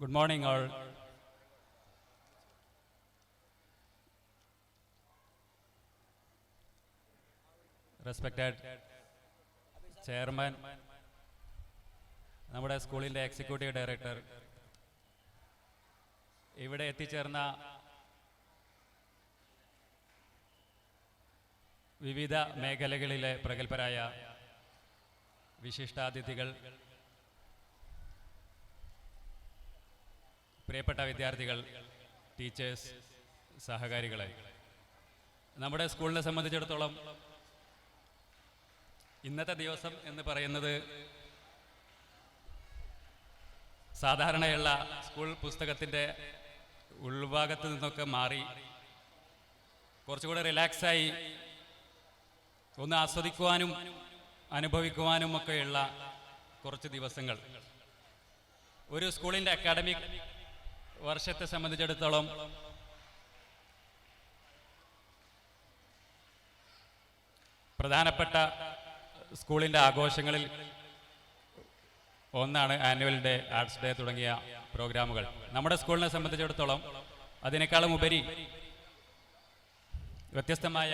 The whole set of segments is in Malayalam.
Good morning, all. Respected Chairman, നമ്മുടെ സ്കൂളിൻ്റെ എക്സിക്യൂട്ടീവ് ഡയറക്ടർ, ഇവിടെ എത്തിച്ചേർന്ന വിവിധ മേഖലകളിലെ പ്രഗത്ഭരായ വിശിഷ്ടാതിഥികൾ, പ്രിയപ്പെട്ട വിദ്യാർത്ഥികൾ, ടീച്ചേഴ്സ്, സഹകാരികളെ, നമ്മുടെ സ്കൂളിനെ സംബന്ധിച്ചിടത്തോളം ഇന്നത്തെ ദിവസം എന്ന് പറയുന്നത് സാധാരണയുള്ള സ്കൂൾ പുസ്തകത്തിൻ്റെ ഉൾഭാഗത്ത് നിന്നൊക്കെ മാറി കുറച്ചുകൂടെ റിലാക്സായി ഒന്ന് ആസ്വദിക്കുവാനും അനുഭവിക്കുവാനും ഒക്കെയുള്ള കുറച്ച് ദിവസങ്ങൾ. ഒരു സ്കൂളിൻ്റെ അക്കാഡമിക് വർഷത്തെ സംബന്ധിച്ചിടത്തോളം പ്രധാനപ്പെട്ട സ്കൂളിൻ്റെ ആഘോഷങ്ങളിൽ ഒന്നാണ് ആനുവൽ ഡേ, ആർട്സ് ഡേ തുടങ്ങിയ പ്രോഗ്രാമുകൾ. നമ്മുടെ സ്കൂളിനെ സംബന്ധിച്ചിടത്തോളം അതിനേക്കാളും ഉപരി വ്യത്യസ്തമായ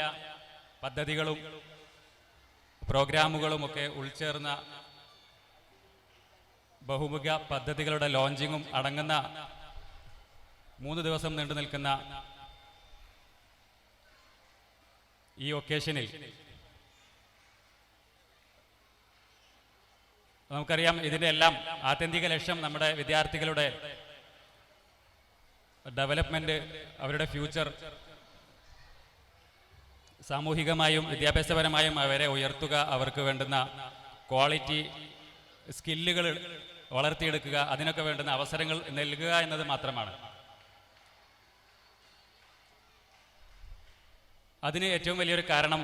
പദ്ധതികളും പ്രോഗ്രാമുകളുമൊക്കെ ഉൾച്ചേർന്ന ബഹുമുഖ പദ്ധതികളുടെ ലോഞ്ചിങ്ങും അടങ്ങുന്ന 3 ദിവസം നീണ്ടു നിൽക്കുന്ന ഈ ഒക്കേഷനിൽ നമുക്കറിയാം, ഇതിൻ്റെ എല്ലാം ആത്യന്തിക ലക്ഷ്യം നമ്മുടെ വിദ്യാർത്ഥികളുടെ ഡെവലപ്മെൻറ്റ്, അവരുടെ ഫ്യൂച്ചർ സാമൂഹികമായും വിദ്യാഭ്യാസപരമായും അവരെ ഉയർത്തുക, അവർക്ക് വേണ്ടുന്ന ക്വാളിറ്റി സ്കില്ലുകൾ വളർത്തിയെടുക്കുക, അതിനൊക്കെ വേണ്ടുന്ന അവസരങ്ങൾ നൽകുക എന്നത് മാത്രമാണ്. അതിന് ഏറ്റവും വലിയൊരു കാരണം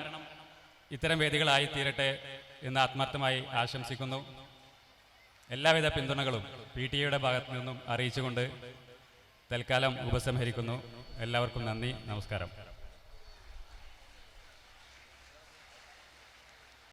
ഇത്തരം വേദികളായി തീരട്ടെ എന്ന് ആത്മാർത്ഥമായി ആശംസിക്കുന്നു. എല്ലാവിധ പിന്തുണകളും PTA ഭാഗത്തു നിന്നും അറിയിച്ചുകൊണ്ട് തൽക്കാലം ഉപസംഹരിക്കുന്നു. എല്ലാവർക്കും നന്ദി, നമസ്കാരം.